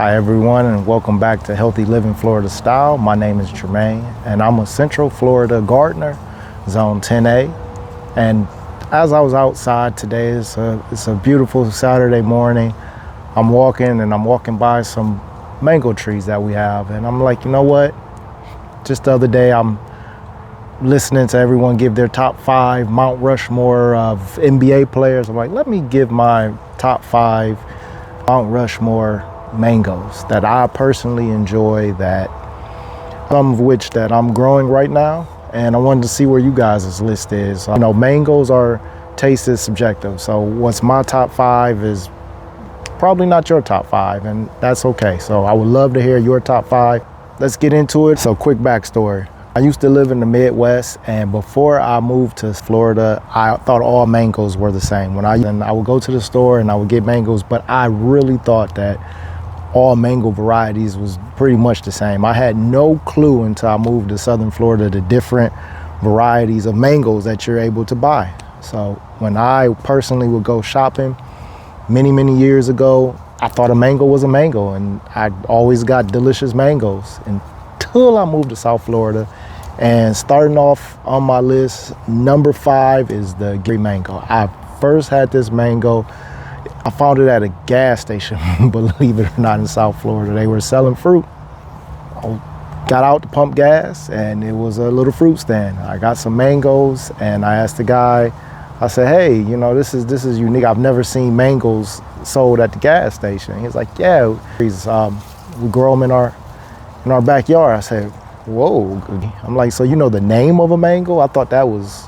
Hi everyone, and welcome back to Healthy Living Florida Style. My name is Jermaine and I'm a Central Florida gardener, Zone 10A. And as I was outside today, it's a beautiful Saturday morning. I'm walking by some mango trees that we have, and I'm like, you know what? Just the other day I'm listening to everyone give their top 5 Mount Rushmore of NBA players. I'm like, let me give my top 5 Mount Rushmore mangoes that I personally enjoy, that some of which that I'm growing right now, and I wanted to see where you guys' list is. I know mangoes taste is subjective, so what's my top 5 is probably not your top 5, and that's okay. So I would love to hear your top 5. Let's get into it. So quick backstory. I used to live in the Midwest, and before I moved to Florida, I thought all mangoes were the same. I would go to the store and I would get mangoes, but I really thought that all mango varieties was pretty much the same. I had no clue until I moved to Southern Florida the different varieties of mangoes that you're able to buy. So when I personally would go shopping many years ago, I thought a mango was a mango, and I always got delicious mangoes until I moved to South Florida. And starting off on my list, number 5 is the Gary mango. I first had this mango, I found it at a gas station, believe it or not, in South Florida. They were selling fruit. I got out to pump gas, and it was a little fruit stand. I got some mangoes, and I asked the guy, I said, hey, you know, this is unique. I've never seen mangoes sold at the gas station. He's like, yeah, we grow them in our backyard. I said, whoa. I'm like, so you know the name of a mango? I thought that was,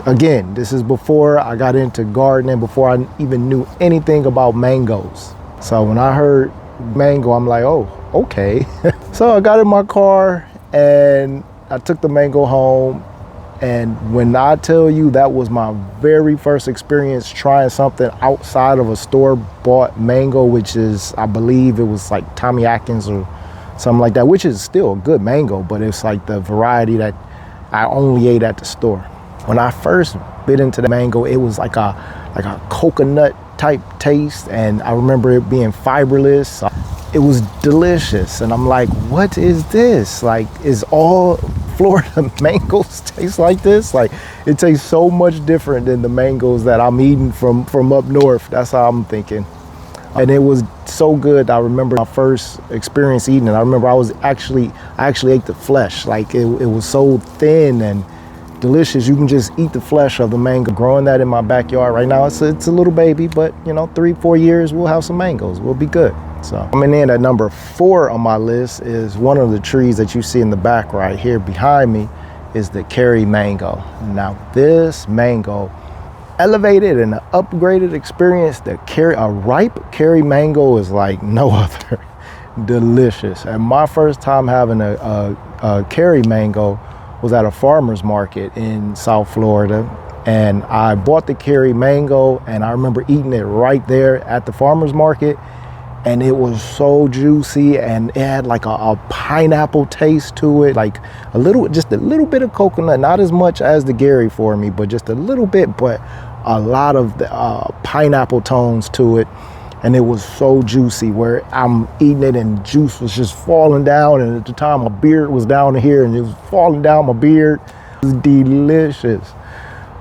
again, this is before I got into gardening, before I even knew anything about mangoes. So when I heard mango, I'm like, oh, okay. So I got in my car and I took the mango home. And when I tell you that was my very first experience trying something outside of a store-bought mango, which is, I believe it was like Tommy Atkins or something like that, which is still a good mango, but it's like the variety that I only ate at the store. When I first bit into the mango, it was like a coconut type taste, and I remember it being fiberless. It was delicious, and I'm like, what is this? Like, is all Florida mangoes taste like this? Like, it tastes so much different than the mangoes that I'm eating from up north. That's how I'm thinking. And it was so good. I remember my first experience eating it. I remember I actually ate the flesh. Like, it was so thin and delicious. You can just eat the flesh of the mango. Growing that in my backyard right now, it's a little baby, but 3-4 years we'll have some mangoes. We'll be good. So coming in at number 4 on my list is one of the trees that you see in the back right here behind me is the Cary mango. Now this mango, elevated and upgraded experience. A ripe Cary mango is like no other. Delicious. And my first time having a Cary mango was at a farmer's market in South Florida, and I bought the Cary mango, and I remember eating it right there at the farmer's market, and it was so juicy, and it had like a pineapple taste to it, like just a little bit of coconut, not as much as the Gary for me, but just a little bit, but a lot of the pineapple tones to it. And it was so juicy where I'm eating it and juice was just falling down, and at the time my beard was down here and it was falling down my beard. It was delicious.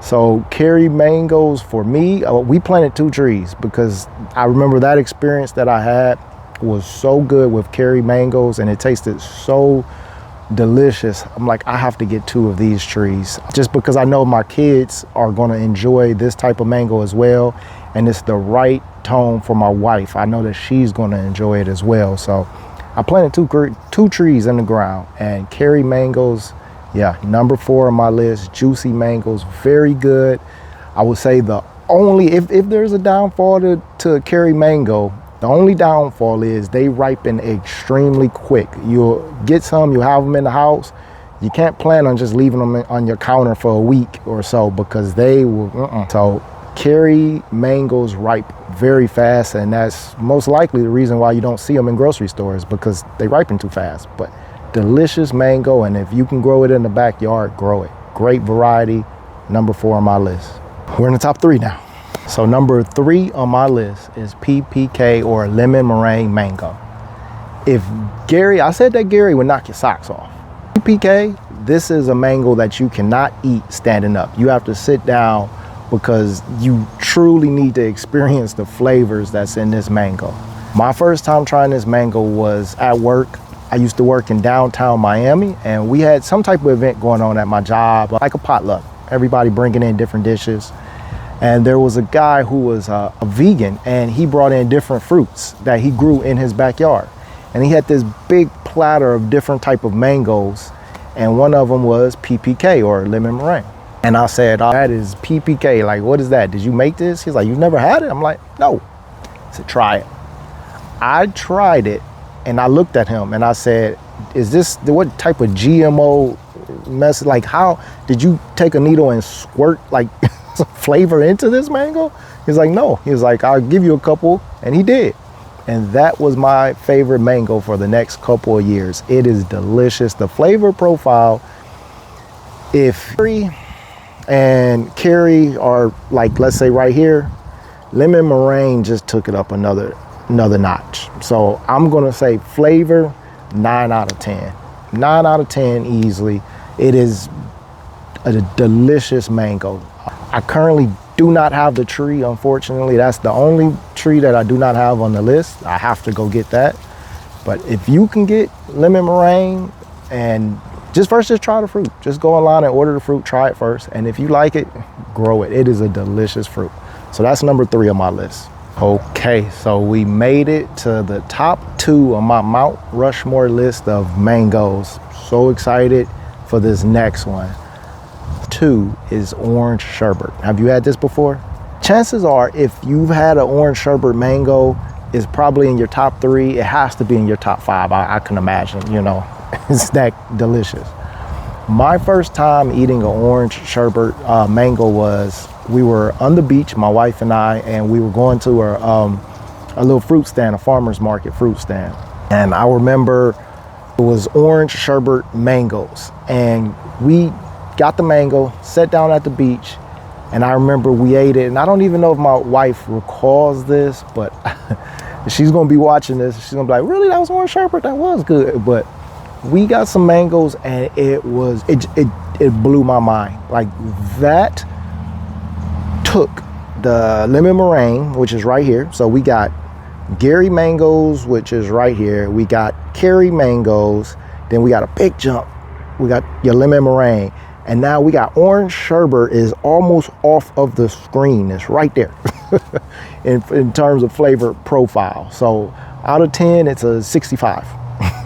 So Cary mangoes for me, we planted 2 trees because I remember that experience that I had was so good with Cary mangoes, and it tasted so delicious. I'm like, I have to get 2 of these trees just because I know my kids are going to enjoy this type of mango as well, and it's the right tone for my wife. I know that she's going to enjoy it as well. So I planted 2 trees in the ground, and Cary mangoes, yeah, number 4 on my list. Juicy mangoes, very good. I would say the only, if there's a downfall to Cary mango, the only downfall is they ripen extremely quick. You'll get some, you'll have them in the house. You can't plan on just leaving them on your counter for a week or so because they will, So Cary mangoes ripe very fast, and that's most likely the reason why you don't see them in grocery stores, because they ripen too fast. But delicious mango, and if you can grow it in the backyard, grow it. Great variety, number 4 on my list. We're in the top 3 now. So number 3 on my list is PPK, or lemon meringue mango. If Gary, I said that Gary would knock your socks off. PPK, this is a mango that you cannot eat standing up. You have to sit down because you truly need to experience the flavors that's in this mango. My first time trying this mango was at work. I used to work in downtown Miami, and we had some type of event going on at my job, like a potluck. Everybody bringing in different dishes. And there was a guy who was a vegan, and he brought in different fruits that he grew in his backyard. And he had this big platter of different type of mangoes, and one of them was PPK, or lemon meringue. And I said, oh, that is PPK, like what is that? Did you make this? He's like, you've never had it? I'm like, no. I said, try it. I tried it, and I looked at him and I said, is this, what type of GMO mess, like how did you take a needle and squirt like flavor into this mango? He's like, no. He was like, I'll give you a couple, and he did. And that was my favorite mango for the next couple of years. It is delicious. The flavor profile, if Carrie and Carrie are like, let's say right here, lemon meringue just took it up another notch. So I'm gonna say flavor, 9 out of 10. 9 out of 10 easily. It is a delicious mango. I currently do not have the tree, unfortunately. That's the only tree that I do not have on the list. I have to go get that. But if you can get lemon meringue, and just try the fruit. Just go online and order the fruit, try it first. And if you like it, grow it. It is a delicious fruit. So that's number 3 on my list. Okay, so we made it to the top 2 on my Mount Rushmore list of mangoes. So excited for this next one. 2 is orange sherbet. Have you had this before? Chances are, if you've had an orange sherbet mango, it's probably in your top 3. It has to be in your top 5. I can imagine, you know, it's that delicious. My first time eating an orange sherbet mango was, we were on the beach, my wife and I, and we were going to a little fruit stand, a farmer's market fruit stand. And I remember it was orange sherbet mangoes, and we got the mango, sat down at the beach, and I remember we ate it. And I don't even know if my wife recalls this, but she's gonna be watching this. She's gonna be like, really, that was orange sherbet? That was good. But we got some mangoes, and it blew my mind. Like, that took the lemon meringue, which is right here. So we got Gary mangoes, which is right here. We got Carrie mangoes. Then we got a big jump. We got your lemon meringue. And now we got orange sherbet is almost off of the screen. It's right there in terms of flavor profile. So out of 10, it's a 65.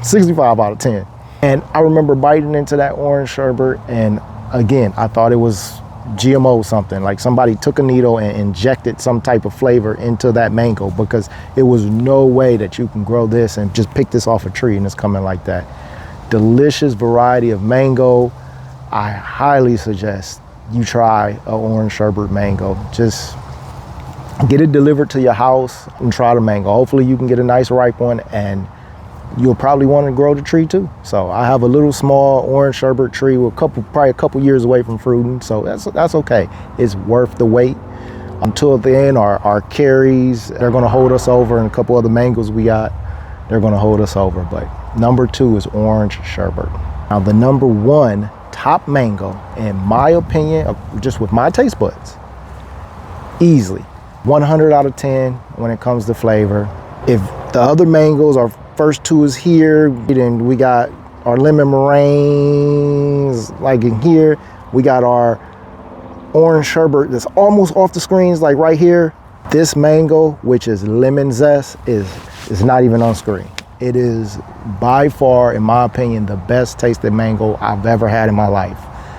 65 out of 10. And I remember biting into that orange sherbet, and again, I thought it was GMO something, like somebody took a needle and injected some type of flavor into that mango, because it was no way that you can grow this and just pick this off a tree and it's coming like that. Delicious variety of mango. I highly suggest you try an orange sherbet mango. Just get it delivered to your house and try the mango. Hopefully you can get a nice ripe one, and you'll probably want to grow the tree too. So I have a little small orange sherbet tree with probably a couple years away from fruiting. So that's okay. It's worth the wait. Until then, our carries, they're gonna hold us over, and a couple other mangoes we got, they're gonna hold us over. But number 2 is orange sherbet. Now the number 1 top mango, in my opinion, just with my taste buds, easily 100 out of 10 when it comes to flavor. If the other mangoes, our first 2 is here, then we got our lemon meringues like in here. We got our orange sherbet that's almost off the screens, like right here. This mango, which is lemon zest, is not even on screen. It is by far, in my opinion, the best tasted mango I've ever had in my life.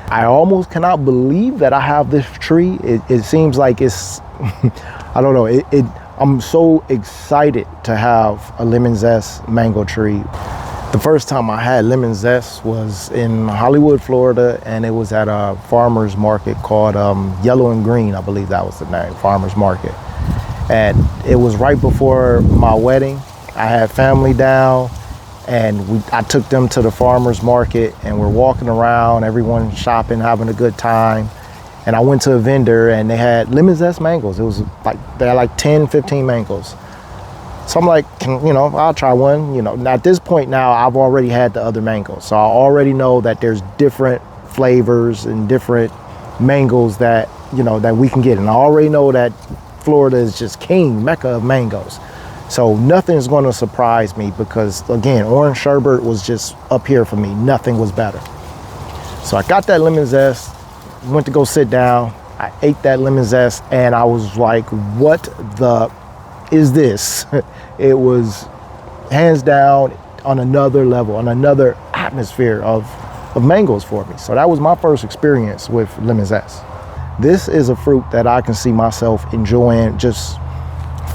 I almost cannot believe that I have this tree. It seems like it's, I don't know, I'm so excited to have a lemon zest mango tree. The first time I had lemon zest was in Hollywood, Florida, and it was at a farmer's market called Yellow and Green, I believe that was the name, farmer's market. And it was right before my wedding. I had family down, and I took them to the farmer's market, and we're walking around, everyone shopping, having a good time. and I went to a vendor and they had lemon zest mangoes. It was like, they had like 10, 15 mangoes. So I'm like, I'll try one. Now at this point now, I've already had the other mangoes. So I already know that there's different flavors and different mangoes that, that we can get. And I already know that Florida is just king, mecca of mangoes. So nothing's going to surprise me because, again, orange sherbet was just up here for me. Nothing was better. So I got that lemon zest, went to go sit down. I ate that lemon zest and I was like, what the is this? It was hands down on another level, on another atmosphere of mangoes for me. So that was my first experience with lemon zest. This is a fruit that I can see myself enjoying just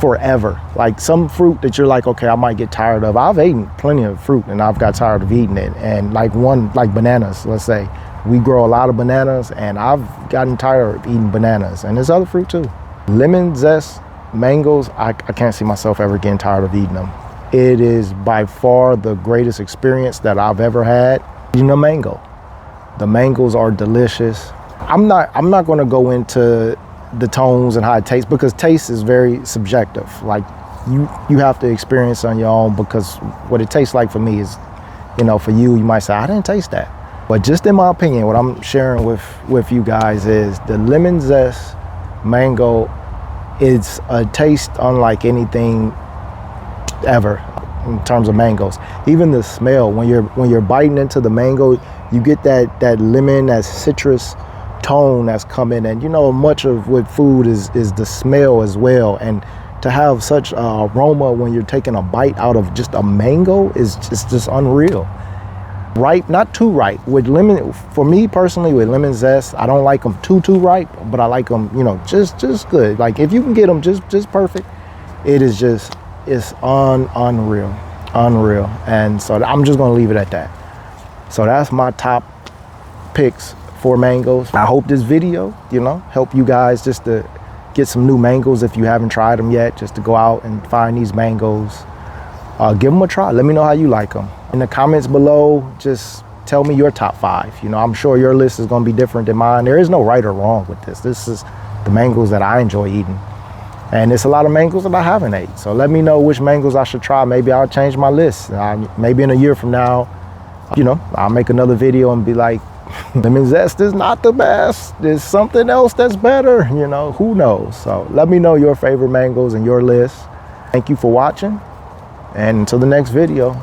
forever. Like some fruit that you're like, okay, I might get tired of. I've eaten plenty of fruit and I've got tired of eating it. And like bananas, let's say. We grow a lot of bananas and I've gotten tired of eating bananas. And there's other fruit too. Lemon zest mangoes, I can't see myself ever getting tired of eating them. It is by far the greatest experience that I've ever had eating a mango. The mangoes are delicious. I'm not going to go into the tones and how it tastes because taste is very subjective. Like you have to experience on your own because what it tastes like for me is, for you might say, I didn't taste that. But just in my opinion, what I'm sharing with you guys is the lemon zest mango. It's a taste unlike anything ever in terms of mangoes. Even the smell, when you're biting into the mango, you get that lemon, that citrus tone that's coming. And much of with food is the smell as well. And to have such aroma when you're taking a bite out of just a mango is just unreal. Ripe, not too ripe. With lemon, for me personally, with lemon zest, I don't like them too ripe, but I like them, just good. Like if you can get them just perfect, it's unreal. And so I'm just gonna leave it at that. So that's my top picks for mangoes. I hope this video, help you guys just to get some new mangoes if you haven't tried them yet, just to go out and find these mangoes. Give them a try. Let me know how you like them. In the comments below, just tell me your top 5. I'm sure your list is going to be different than mine. There is no right or wrong with this. This is the mangoes that I enjoy eating. And it's a lot of mangoes that I haven't ate. So let me know which mangoes I should try. Maybe I'll change my list. Maybe in a year from now, I'll make another video and be like, lemon zest is not the best. There's something else that's better. Who knows? So let me know your favorite mangoes and your list. Thank you for watching. And until the next video,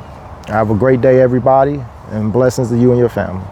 have a great day, everybody, and blessings to you and your family.